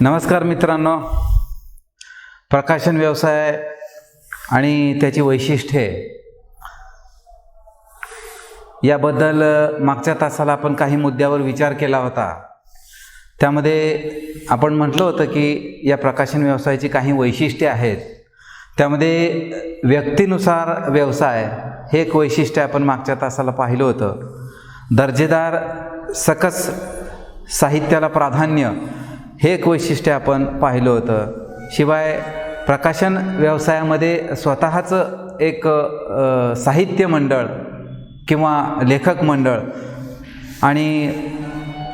नमस्कार मित्रांनो, प्रकाशन व्यवसाय आणि त्याची वैशिष्ट्ये याबद्दल मागच्या तासाला आपण काही मुद्द्यावर विचार केला होता। त्यामध्ये आपण म्हटलं होतं की या प्रकाशन व्यवसायाची काही वैशिष्ट्ये आहेत। त्यामध्ये व्यक्तीनुसार व्यवसाय हे एक वैशिष्ट्य आपण मागच्या तासाला पाहिलं होतं। दर्जेदार सकस साहित्याला प्राधान्य हे एक वैशिष्ट्य आपण पाहिलं होतं। शिवाय प्रकाशन व्यवसायामध्ये स्वतःचं एक साहित्य मंडळ किंवा लेखक मंडळ आणि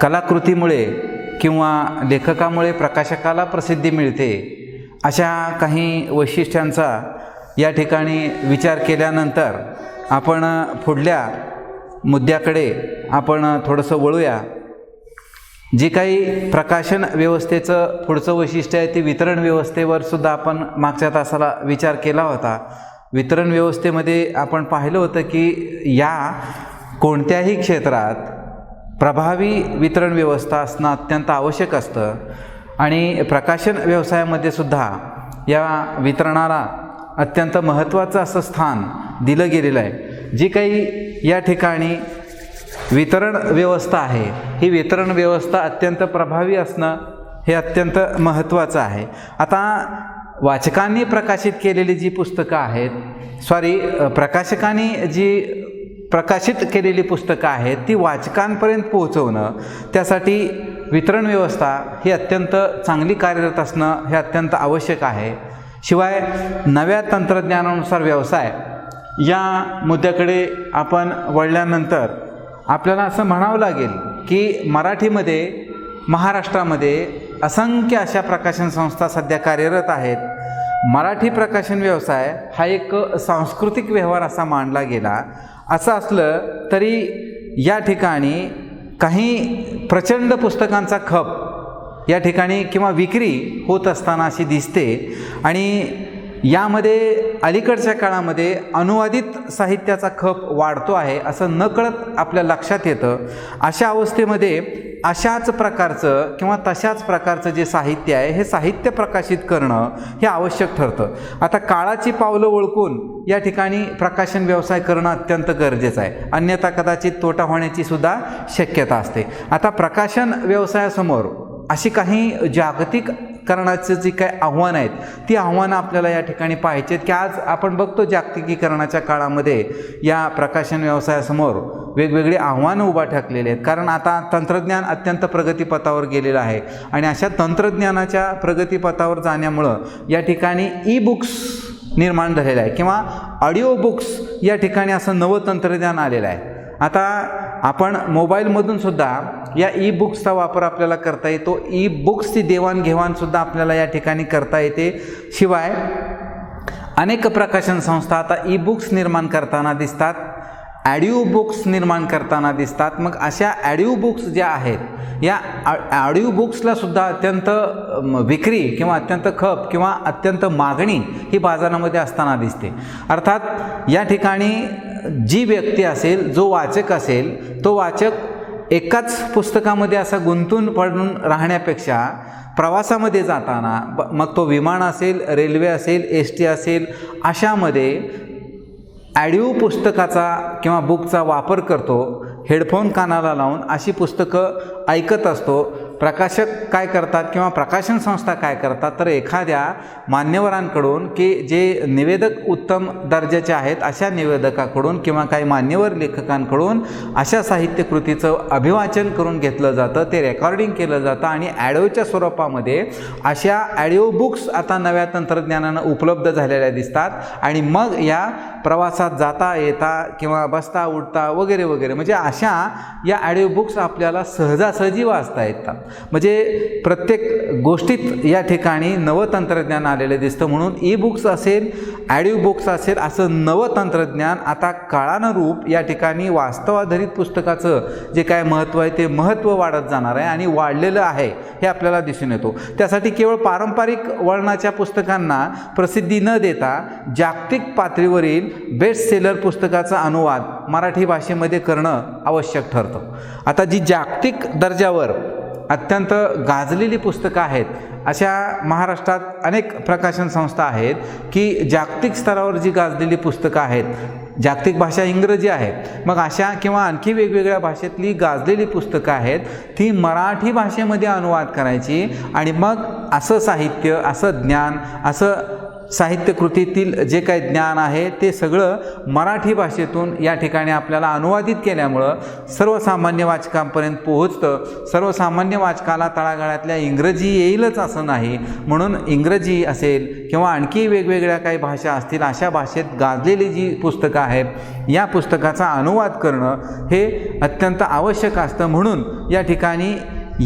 कलाकृतीमुळे किंवा लेखकामुळे प्रकाशकाला प्रसिद्धी मिळते, अशा काही वैशिष्ट्यांचा या ठिकाणी विचार केल्यानंतर आपण पुढल्या मुद्द्याकडे आपण थोडंसं वळूया। जी काही प्रकाशन व्यवस्थेचं पुढचं वैशिष्ट्य आहे ती वितरण व्यवस्थेवर सुद्धा आपण मागच्या तासाला विचार केला होता। वितरण व्यवस्थेमध्ये आपण पाहिलं होतं की या कोणत्याही क्षेत्रात प्रभावी वितरण व्यवस्था असणं अत्यंत आवश्यक असतं आणि प्रकाशन व्यवसायामध्ये सुद्धा या वितरणाला अत्यंत महत्त्वाचं असं स्थान दिलं गेलेलं आहे। जी काही या ठिकाणी वितरण व्यवस्था आहे ही वितरण व्यवस्था अत्यंत प्रभावी असणं हे अत्यंत महत्त्वाचं आहे। आता वाचकांनी प्रकाशित केलेली जी पुस्तकं आहेत, प्रकाशकांनी जी प्रकाशित केलेली पुस्तकं आहेत ती वाचकांपर्यंत पोहोचवणं, त्यासाठी वितरण व्यवस्था ही अत्यंत चांगली कार्यरत असणं हे अत्यंत आवश्यक आहे। शिवाय नव्या तंत्रज्ञानानुसार व्यवसाय या मुद्द्याकडे आपण वळल्यानंतर आपल्याला असं म्हणावं लागेल की मराठीमध्ये महाराष्ट्रामध्ये असंख्य अशा प्रकाशन संस्था सध्या कार्यरत आहेत। मराठी प्रकाशन व्यवसाय हा एक सांस्कृतिक व्यवहार असा मानला गेला। असं असलं तरी या ठिकाणी काही प्रचंड पुस्तकांचा खप या ठिकाणी किंवा विक्री होत असताना अशी दिसते आणि यामध्ये अलीकडच्या काळामध्ये अनुवादित साहित्याचा खप वाढतो आहे असं नकळत आपल्या लक्षात येतं। अशा अवस्थेमध्ये अशाच प्रकारचं किंवा तशाच प्रकारचं जे साहित्य आहे हे साहित्य प्रकाशित करणं हे आवश्यक ठरतं। आता काळाची पावलं ओळखून या ठिकाणी प्रकाशन व्यवसाय करणं अत्यंत गरजेचं आहे, अन्यथा कदाचित तोटा होण्याची सुद्धा शक्यता असते। आता प्रकाशन व्यवसायासमोर अशी काही जागतिकीकरणाचं जी काही आव्हानं आहेत ती आव्हानं आपल्याला या ठिकाणी पाहायची आहेत की आज आपण बघतो जागतिकीकरणाच्या काळामध्ये या प्रकाशन व्यवसायासमोर वेगवेगळी आव्हानं उभा ठाकलेली आहेत। कारण आता तंत्रज्ञान अत्यंत प्रगतीपथावर गेलेलं आहे आणि अशा तंत्रज्ञानाच्या प्रगतीपथावर जाण्यामुळं या ठिकाणी ई बुक्स निर्माण झालेलं आहे किंवा ऑडिओ बुक्स या ठिकाणी असं नवं तंत्रज्ञान आलेलं आहे। आता आपण मोबाईलमधून सुद्धा या ई बुक्सचा वापर आपल्याला करता येतो, ई बुक्सची देवाणघेवाणसुद्धा आपल्याला या ठिकाणी करता येते। शिवाय अनेक प्रकाशन संस्था आता ई बुक्स निर्माण करताना दिसतात, ऑडिओ बुक्स निर्माण करताना दिसतात। मग अशा ऑडिओ बुक्स ज्या आहेत या ऑडिओ बुक्सला सुद्धा अत्यंत विक्री किंवा अत्यंत खप किंवा अत्यंत मागणी ही बाजारामध्ये असताना दिसते। अर्थात या ठिकाणी जी व्यक्ती असेल, जो वाचक असेल, तो वाचक एकाच पुस्तकामध्ये असा गुंतून पडून राहण्यापेक्षा प्रवासामध्ये जाताना मग तो विमान असेल, रेल्वे असेल, एसटी असेल, अशामध्ये ऑडिओ पुस्तकाचा किंवा बुकचा वापर करतो, हेडफोन कानाला लावून अशी पुस्तकं ऐकत असतो। प्रकाशक काय करतात किंवा प्रकाशन संस्था काय करतात तर एखाद्या मान्यवरांकडून की जे निवेदक उत्तम दर्जाचे आहेत अशा निवेदकाकडून किंवा काही मान्यवर लेखकांकडून अशा साहित्यकृतीचं अभिवाचन करून घेतलं जातं, ते रेकॉर्डिंग केलं जातं आणि ऑडिओच्या स्वरूपामध्ये अशा ऑडिओ बुक्स आता नव्या तंत्रज्ञानानं उपलब्ध झालेल्या दिसतात आणि मग या प्रवासात जाता येता किंवा बसता उठता वगैरे वगैरे म्हणजे अशा या ऑडिओ बुक्स आपल्याला सहजासहजी वाचता येतात। म्हणजे प्रत्येक गोष्टीत या ठिकाणी नवं तंत्रज्ञान आलेलं दिसतं। म्हणून ई बुक्स असेल, ऑडिओ बुक्स असेल, असं नवं तंत्रज्ञान आता काळानुरूप या ठिकाणी वास्तवाधारित पुस्तकाचं जे काय महत्त्व आहे ते महत्त्व वाढत जाणार आहे आणि वाढलेलं आहे हे आपल्याला दिसून येतो। त्यासाठी केवळ पारंपरिक वळणाच्या पुस्तकांना प्रसिद्धी न देता जागतिक पातळीवरील बेस्ट सेलर पुस्तकाचा अनुवाद मराठी भाषेमध्ये करणं आवश्यक ठरतं। आता जी जागतिक दर्जावर अत्यंत गाजलेली पुस्तकं आहेत अशा महाराष्ट्रात अनेक प्रकाशन संस्था आहेत की जागतिक स्तरावर जी गाजलेली पुस्तकं आहेत, जागतिक भाषा इंग्रजी आहे, मग अशा किंवा आणखी वेगवेगळ्या भाषेतली गाजलेली पुस्तकं आहेत ती मराठी भाषेमध्ये अनुवाद करायची आणि मग असं साहित्य, असं ज्ञान, असं साहित्यकृतीतील जे काही ज्ञान आहे ते सगळं मराठी भाषेतून या ठिकाणी आपल्याला अनुवादित केल्यामुळं सर्वसामान्य वाचकांपर्यंत पोहोचतं. सर्वसामान्य वाचकाला तळागाळातल्या इंग्रजी येईलच असं नाही, म्हणून इंग्रजी असेल किंवा आणखी वेगवेगळ्या काही भाषा असतील अशा भाषेत गाजलेली जी पुस्तकं आहेत या पुस्तकाचा अनुवाद करणं हे अत्यंत आवश्यक असतं. म्हणून या ठिकाणी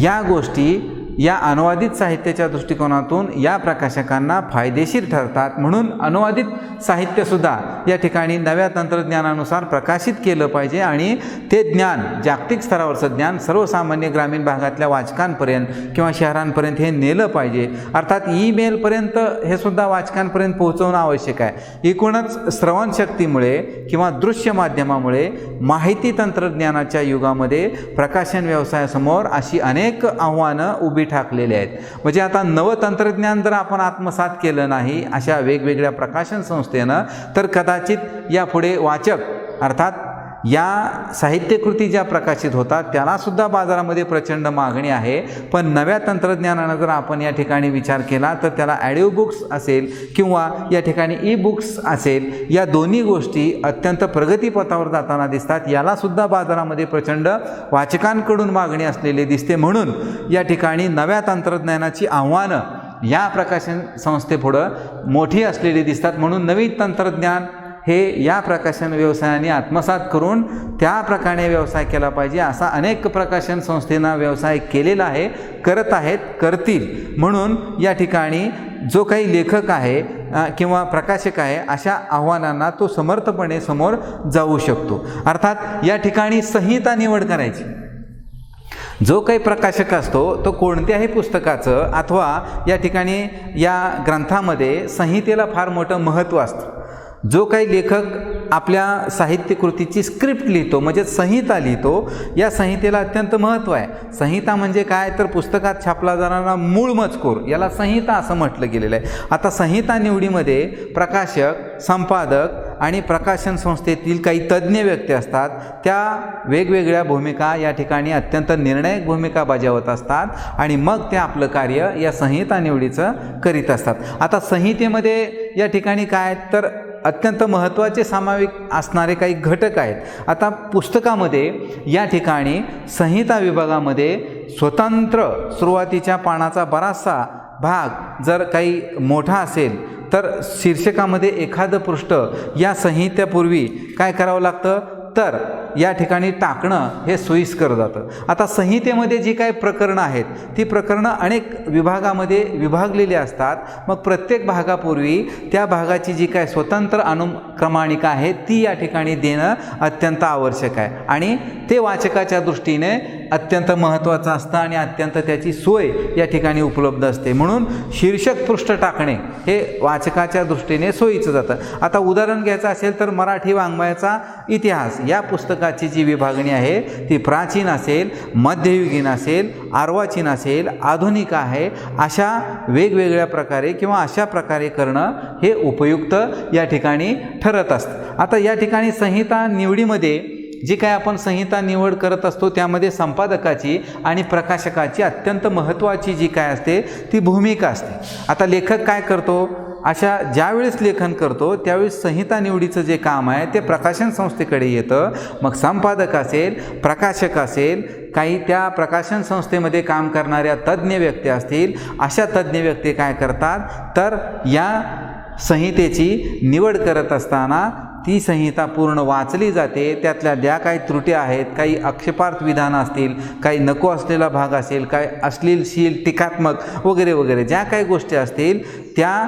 या गोष्टी या अनुवादित साहित्याच्या दृष्टिकोनातून या प्रकाशकांना फायदेशीर ठरतात. म्हणून अनुवादित साहित्यसुद्धा या ठिकाणी नव्या तंत्रज्ञानानुसार प्रकाशित केलं पाहिजे आणि ते ज्ञान, जागतिक स्तरावरचं ज्ञान सर्वसामान्य ग्रामीण भागातल्या वाचकांपर्यंत किंवा शहरांपर्यंत हे नेलं पाहिजे. अर्थात ईमेलपर्यंत हे सुद्धा वाचकांपर्यंत पोहोचवणं आवश्यक आहे. एकूणच श्रवणशक्तीमुळे किंवा दृश्य माध्यमामुळे माहिती तंत्रज्ञानाच्या युगामध्ये प्रकाशन व्यवसायासमोर अशी अनेक आव्हानं उभी ठाकलेले आहेत. म्हणजे आता नवं तंत्रज्ञान जर आपण आत्मसात केलं नाही अशा वेगवेगळ्या प्रकाशन संस्थेनं तर कदाचित यापुढे वाचक, अर्थात या साहित्यकृती ज्या प्रकाशित होतात त्यालासुद्धा बाजारामध्ये प्रचंड मागणी आहे. पण नव्या तंत्रज्ञानानं जर आपण या ठिकाणी विचार केला तर त्याला ऑडिओ बुक्स असेल किंवा या ठिकाणी ई बुक्स असेल, या दोन्ही गोष्टी अत्यंत प्रगतीपथावर जाताना दिसतात. यालासुद्धा बाजारामध्ये प्रचंड वाचकांकडून मागणी असलेली दिसते. म्हणून या ठिकाणी नव्या तंत्रज्ञानाची आव्हानं या प्रकाशन संस्थेपुढं मोठी असलेली दिसतात. म्हणून नवीन तंत्रज्ञान हे या प्रकाशन व्यवसायाने आत्मसात करून त्या प्रकारे व्यवसाय केला पाहिजे. असा अनेक प्रकाशन संस्थेनं व्यवसाय केलेला आहे, करत आहेत, करतील. म्हणून या ठिकाणी जो काही लेखक आहे किंवा प्रकाशक आहे अशा आव्हानांना तो समर्थपणे समोर जाऊ शकतो. अर्थात या ठिकाणी संहिता निवड करायची. जो काही प्रकाशक असतो तो कोणत्याही पुस्तकाचं अथवा या ठिकाणी या ग्रंथामध्ये संहितेला फार मोठं महत्त्व असतं. जो काही लेखक आपल्या साहित्यकृतीची स्क्रिप्ट लिहितो म्हणजे संहिता लिहितो, या संहितेला अत्यंत महत्त्व आहे. संहिता म्हणजे काय तर पुस्तकात छापला जाणारा मूळ मजकूर, याला संहिता असं म्हटलं गेलेलं आहे. आता संहिता निवडीमध्ये प्रकाशक, संपादक आणि प्रकाशन संस्थेतील काही तज्ज्ञ व्यक्ती असतात. त्या वेगवेगळ्या भूमिका या ठिकाणी अत्यंत निर्णायक भूमिका बजावत असतात आणि मग ते आपलं कार्य या संहिता निवडीचं करीत असतात. आता संहितेमध्ये या ठिकाणी काय तर अत्यंत महत्त्वाचे सामाविक असणारे काही घटक आहेत. आता पुस्तकामध्ये या ठिकाणी संहिता विभागामध्ये स्वतंत्र सुरुवातीच्या पानाचा बराचसा भाग जर काही मोठा असेल तर शीर्षकामध्ये एखादं पृष्ठ या संहितेपूर्वी काय करावं लागतं तर या ठिकाणी टाकणं हे सोयीस्कर जातं. आता संहितेमध्ये जी काही प्रकरणं आहेत ती प्रकरणं अनेक विभागामध्ये विभागलेली असतात. मग प्रत्येक भागापूर्वी त्या भागाची जी काय स्वतंत्र अनुक्रमाणिका आहे ती या ठिकाणी देणं अत्यंत आवश्यक आहे आणि ते वाचकाच्या दृष्टीने अत्यंत महत्त्वाचं असतं आणि अत्यंत त्याची सोय या ठिकाणी उपलब्ध असते. म्हणून शीर्षक पृष्ठ टाकणे हे वाचकाच्या दृष्टीने सोयीचं जातं. आता उदाहरण घ्यायचं असेल तर मराठी वाङ्मयाचा इतिहास या पुस्तकाची जी विभागणी आहे ती प्राचीन असेल, मध्ययुगीन असेल, अर्वाचीन असेल, आधुनिक आहे, अशा वेगवेगळ्या प्रकारे किंवा अशा प्रकारे करणं हे उपयुक्त या ठिकाणी ठरत असतं. आता या ठिकाणी संहिता निवडीमध्ये जी काय आपण संहिता निवड करत असतो त्यामध्ये संपादकाची आणि प्रकाशकाची अत्यंत महत्त्वाची जी काय असते ती भूमिका असते. आता लेखक काय करतो, अशा ज्यावेळेस लेखन करतो त्यावेळेस संहिता निवडीचं जे काम आहे ते प्रकाशन संस्थेकडे येतं. मग संपादक असेल, प्रकाशक असेल, काही त्या प्रकाशन संस्थेमध्ये काम करणाऱ्या तज्ज्ञ व्यक्ती असतील, अशा तज्ज्ञ व्यक्ती काय करतात तर या संहितेची निवड करत असताना ती संहिता पूर्ण वाचली जाते. त्यातल्या ज्या काही त्रुटी आहेत, काही आक्षेपार्थ विधानं असतील, काही नको असलेला भाग असेल, काही अश्लीलशील, टीकात्मक वगैरे वगैरे ज्या काही गोष्टी असतील त्या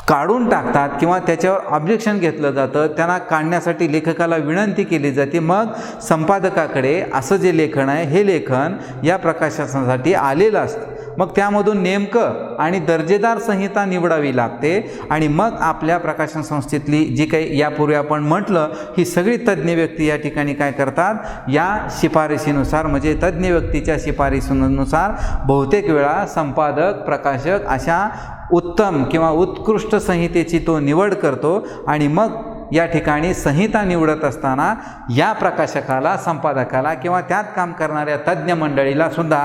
काढून टाकतात किंवा त्याच्यावर ऑब्जेक्शन घेतलं जातं. त्यांना काढण्यासाठी लेखकाला विनंती केली जाते. मग संपादकाकडे असं जे लेखन आहे हे लेखन या प्रकाशनासाठी आलेलं असतं. मग त्यामधून नेमकं आणि दर्जेदार संहिता निवडावी लागते आणि मग आपल्या प्रकाशन संस्थेतली जी काही यापूर्वी आपण म्हटलं ही सगळी तज्ज्ञ व्यक्ती या ठिकाणी काय करतात, या शिफारशीनुसार म्हणजे तज्ज्ञ व्यक्तीच्या शिफारशीनुसार बहुतेक वेळा संपादक प्रकाशक अशा उत्तम किंवा उत्कृष्ट संहितेची तो निवड करतो आणि मग या ठिकाणी संहिता निवडत असताना या प्रकाशकाला, संपादकाला किंवा त्यात काम करणाऱ्या तज्ज्ञ मंडळीला सुद्धा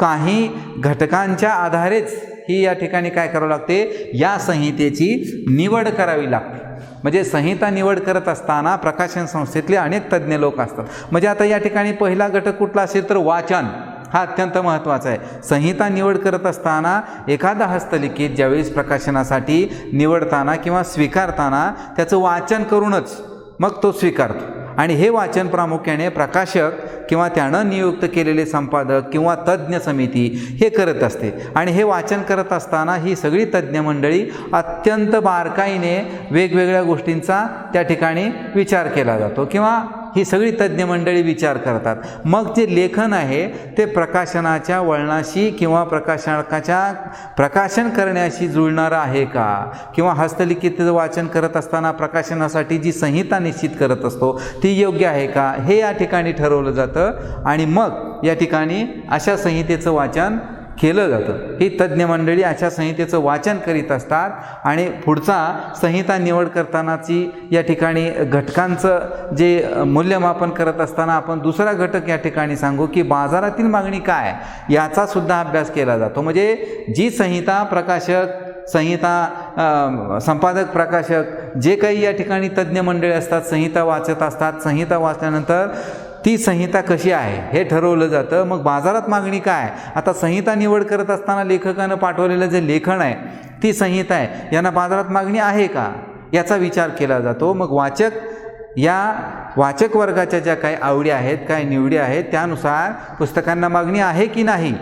काही घटकांच्या आधारेच ही या ठिकाणी काय करावं लागते, या संहितेची निवड करावी लागते. म्हणजे संहिता निवड करत असताना प्रकाशन संस्थेतले अनेक तज्ज्ञ लोक असतात. म्हणजे आता या ठिकाणी पहिला घटक कुठला असेल तर वाचन हा अत्यंत महत्त्वाचा आहे. संहिता निवड करत असताना एखादा हस्तलिखित ज्यावेळेस प्रकाशनासाठी निवडताना किंवा स्वीकारताना त्याचं वाचन करूनच मग तो स्वीकारतो आणि हे वाचन प्रामुख्याने प्रकाशक किंवा त्यानं नियुक्त केलेले संपादक किंवा तज्ज्ञ समिती हे करत असते. आणि हे वाचन करत असताना ही सगळी तज्ज्ञ मंडळी अत्यंत बारकाईने वेगवेगळ्या गोष्टींचा त्या ठिकाणी विचार केला जातो किंवा ही सगळी तज्ज्ञ मंडळी विचार करतात. मग जे लेखन आहे ते प्रकाशनाच्या वळणाशी किंवा प्रकाशन करण्याशी जुळणारं आहे का, किंवा हस्तलिखित वाचन करत असताना प्रकाशनासाठी जी संहिता निश्चित करत असतो ती योग्य आहे का, हे या ठिकाणी ठरवलं जातं आणि मग या ठिकाणी अशा संहितेचं वाचन केलं जातं. ही तज्ज्ञ मंडळी अशा संहितेचं वाचन करीत असतात आणि पुढचा संहिता निवड करतानाची या ठिकाणी घटकांचं जे मूल्यमापन करत असताना आपण दुसरा घटक या ठिकाणी सांगू की बाजारातील मागणी काय याचा सुद्धा अभ्यास केला जातो. म्हणजे जी संहिता प्रकाशक, संहिता संपादक, प्रकाशक जे काही या ठिकाणी तज्ज्ञ मंडळी असतात संहिता वाचत असतात, संहिता वाचल्यानंतर ती संहिता कशी आहे हे ठरवलं जातं. मग बाजारात मागणी काय, आता संहिता निवड करत असताना लेखकानं पाठवलेलं जे लेखन आहे ती संहिता आहे, यांना बाजारात मागणी आहे का याचा विचार केला जातो. मग वाचक वर्गाच्या ज्या काही आवडी आहेत, काय निवडी आहेत त्यानुसार पुस्तकांना मागणी आहे की नाही,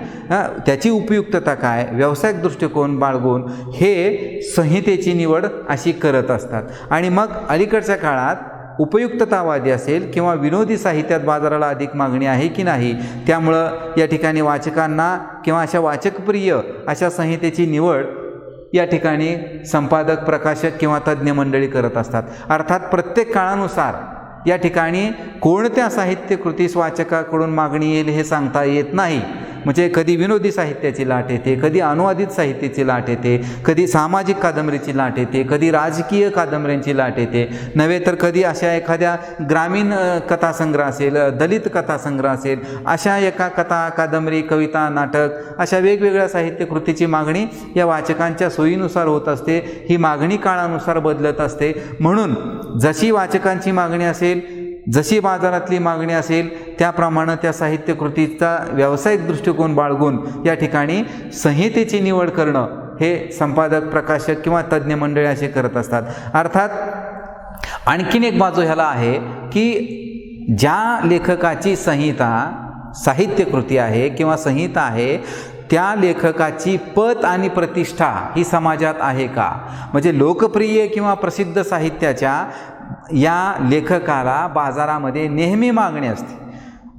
त्याची उपयुक्तता काय, व्यावसायिक दृष्टिकोन बाळगून हे संहितेची निवड अशी करत असतात. आणि मग अलीकडच्या काळात उपयुक्ततावादी असेल किंवा विनोदी साहित्यात बाजाराला अधिक मागणी आहे की नाही, त्यामुळं या ठिकाणी वाचकांना किंवा अशा वाचकप्रिय अशा संहितेची निवड या ठिकाणी संपादक, प्रकाशक किंवा तज्ज्ञ मंडळी करत असतात. अर्थात प्रत्येक काळानुसार या ठिकाणी कोणत्या साहित्यकृतीस वाचकाकडून मागणी येईल हे सांगता येत नाही. म्हणजे कधी विनोदी साहित्याची लाट येते, कधी अनुवादित साहित्याची लाट येते, कधी सामाजिक कादंबरीची लाट येते, कधी राजकीय कादंबऱ्यांची लाट येते, नव्हे तर कधी अशा एखाद्या ग्रामीण कथासंग्रह असेल, दलित कथासंग्रह असेल, अशा एका कथा, कादंबरी, कविता, नाटक अशा वेगवेगळ्या साहित्यकृतीची मागणी या वाचकांच्या सोयीनुसार होत असते. ही मागणी काळानुसार बदलत असते. म्हणून जशी वाचकांची मागणी असेल, जशी बाजारातली मागणी असेल त्याप्रमाणे त्या साहित्यकृतीचा व्यावसायिक दृष्टिकोन बाळगून या ठिकाणी संहितेची निवड करणं हे संपादक, प्रकाशक किंवा तज्ज्ञ मंडळी असे करत असतात. अर्थात आणखीन एक बाजू ह्याला आहे की ज्या लेखकाची संहिता, साहित्यकृती आहे किंवा संहिता आहे त्या लेखकाची पत आणि प्रतिष्ठा ही समाजात आहे का. म्हणजे लोकप्रिय किंवा प्रसिद्ध साहित्याच्या या लेखकाला बाजारामध्ये नेहमी मागणी असते.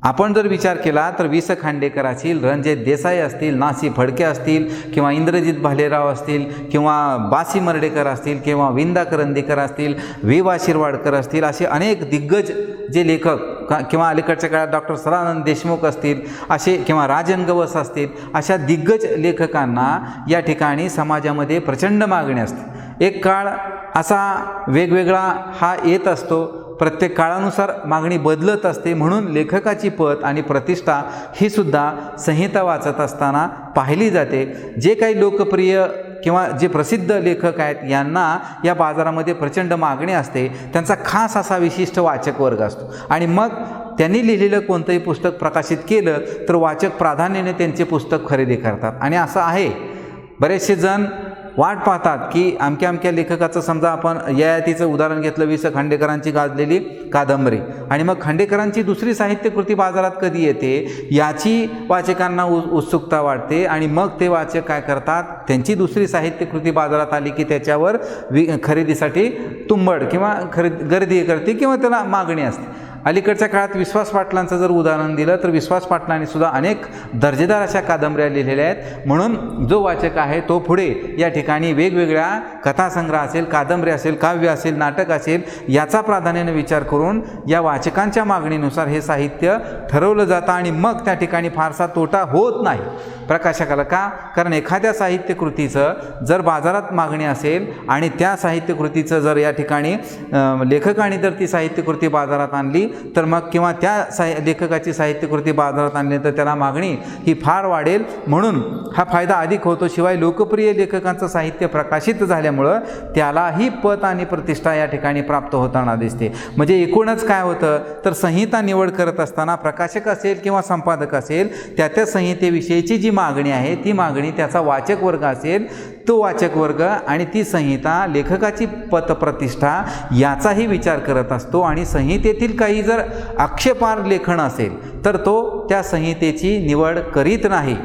आपण जर विचार केला तर वि. स. खांडेकर असतील, रणजित देसाई असतील, ना. सी. फडके असतील किंवा इंद्रजित भालेराव असतील किंवा बासी मर्ढेकर असतील किंवा विंदा करंदीकर असतील, वि. वा. शिरवाडकर असतील, असे अनेक दिग्गज जे लेखक किंवा अलीकडच्या काळात डॉक्टर सदानंद देशमुख असतील असे किंवा राजन गवस असतील, अशा दिग्गज लेखकांना या ठिकाणी समाजामध्ये प्रचंड मागणी असते. एक काळ असा वेगवेगळा हा येत असतो, प्रत्येक काळानुसार मागणी बदलत असते. म्हणून लेखकाची पत आणि प्रतिष्ठा ही सुद्धा संहिता वाचत असताना पाहिली जाते. जे काही लोकप्रिय किंवा जे प्रसिद्ध लेखक आहेत यांना या बाजारामध्ये प्रचंड मागणी असते, त्यांचा खास असा विशिष्ट वाचक वर्ग असतो आणि मग त्यांनी लिहिलेलं कोणतंही पुस्तक प्रकाशित केलं तर वाचक प्राधान्याने त्यांचे पुस्तक खरेदी करतात. आणि असं आहे, बरेचसे जण वाट पाहतात की अमक्या लेखकाचं, समजा आपण ययातीचं उदाहरण घेतलं, वि. स. खांडेकरांची गाजलेली कादंबरी, आणि मग खांडेकरांची दुसरी साहित्यकृती बाजारात कधी येते याची वाचकांना उत्सुकता वाटते आणि मग ते वाचक काय करतात, त्यांची दुसरी साहित्यकृती बाजारात आली की त्याच्यावर खरेदीसाठी तुंबड किंवा गर्दी करते किंवा त्याला मागणी असते. अलीकडच्या काळात विश्वास पाटलांचं जर उदाहरण दिलं तर विश्वास पाटलांनी सुद्धा अनेक दर्जेदार अशा कादंबऱ्या लिहिलेल्या आहेत. म्हणून जो वाचक आहे तो पुढे या ठिकाणी वेगवेगळ्या कथासंग्रह असेल, कादंबरी असेल, काव्य असेल, नाटक असेल याचा प्राधान्याने विचार करून या वाचकांच्या मागणीनुसार हे साहित्य ठरवलं जातं आणि मग त्या ठिकाणी फारसा तोटा होत नाही प्रकाशकाला. का? कारण एखाद्या साहित्यकृतीचं जर बाजारात मागणी असेल आणि त्या साहित्यकृतीचं जर या ठिकाणी लेखकाने जर ती साहित्यकृती बाजारात आणली तर मग किंवा त्या लेखकाची साहित्यकृती बाजारात आणली तर त्याला मागणी ही फार वाढेल, म्हणून हा फायदा अधिक होतो. शिवाय लोकप्रिय लेखकांचं साहित्य प्रकाशित झाल्यामुळं त्यालाही पत आणि प्रतिष्ठा या ठिकाणी प्राप्त होताना दिसते. म्हणजे एकूणच काय होतं तर संहिता निवड करत असताना प्रकाशक असेल किंवा संपादक असेल त्या संहितेविषयीची जी मागणी आहे ती मागणी त्याचा वाचक वर्ग असेल तो वाचक वर्ग आणि ती संहिता लेखकाची पतप्रतिष्ठा याचाही विचार करत असतो. आणि संहितेतील काही जर आक्षेपार्ह लेखन असेल तर तो त्या संहितेची निवड करीत नाही.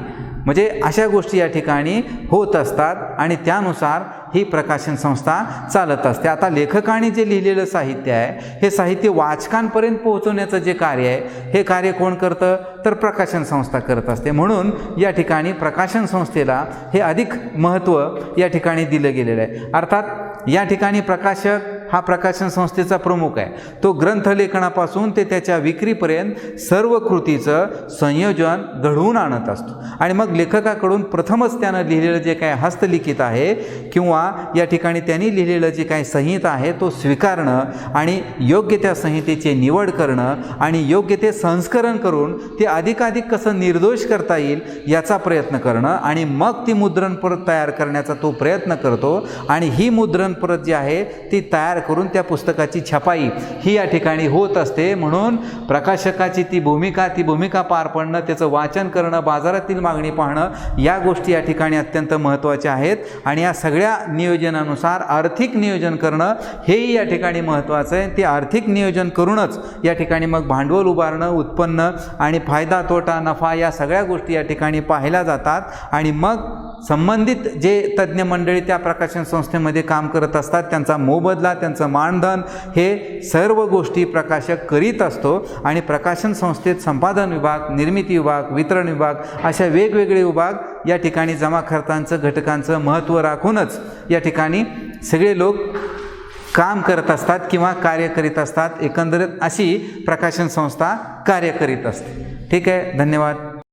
म्हणजे अशा गोष्टी या ठिकाणी होत असतात आणि त्यानुसार ही प्रकाशन संस्था चालत असते. आता लेखकाने जे लिहिलेलं साहित्य आहे हे साहित्य वाचकांपर्यंत पोहोचवण्याचं जे कार्य आहे हे कार्य कोण करतं तर प्रकाशन संस्था करत असते. म्हणून या ठिकाणी प्रकाशन संस्थेला हे अधिक महत्त्व या ठिकाणी दिलं गेलेलं आहे. अर्थात या ठिकाणी प्रकाशक हा प्रकाशन संस्थेचा प्रमुख आहे. तो ग्रंथलेखनापासून ते त्याच्या विक्रीपर्यंत सर्व कृतीचं संयोजन घडवून आणत असतो. आणि मग लेखकाकडून प्रथमच त्यानं लिहिलेलं जे काय हस्तलिखित आहे किंवा या ठिकाणी त्यांनी लिहिलेलं जे काही संहिता आहे तो स्वीकारणं आणि योग्य त्या संहितेची निवड करणं आणि योग्य ते संस्करण करून ते अधिकाधिक कसं निर्दोष करता येईल याचा प्रयत्न करणं आणि मग ती मुद्रण परत तयार करण्याचा तो प्रयत्न करतो. आणि ही मुद्रण परत जी आहे ती तयार करून त्या पुस्तकाची छपाई ही या ठिकाणी होत असते. म्हणून प्रकाशकाची ती भूमिका पार पाडणं, त्याचं वाचन करणं, बाजारातील मागणी पाहणं या गोष्टी या ठिकाणी अत्यंत महत्त्वाच्या आहेत. आणि या सगळ्या नियोजनानुसार आर्थिक नियोजन करणं हेही या ठिकाणी महत्त्वाचं आहे. ते आर्थिक नियोजन करूनच या ठिकाणी मग भांडवल उभारणं, उत्पन्न आणि फायदा तोटा नफा या सगळ्या गोष्टी या ठिकाणी पाहिल्या जातात. आणि मग संबंधित जे तज्ज्ञ मंडळी त्या प्रकाशन संस्थेमध्ये काम करत असतात त्यांचा मोबदला, त्यांचं मानधन हे सर्व गोष्टी प्रकाशक करीत असतो. आणि प्रकाशन संस्थेत संपादन विभाग, निर्मिती विभाग, वितरण विभाग अशा वेगवेगळे विभाग या ठिकाणी जमा खर्चांचं घटकांचं महत्त्व राखूनच या ठिकाणी सगळे लोक काम करत असतात किंवा कार्य करीत असतात. एकंदरीत अशी प्रकाशन संस्था कार्य करीत असते. ठीक आहे, धन्यवाद.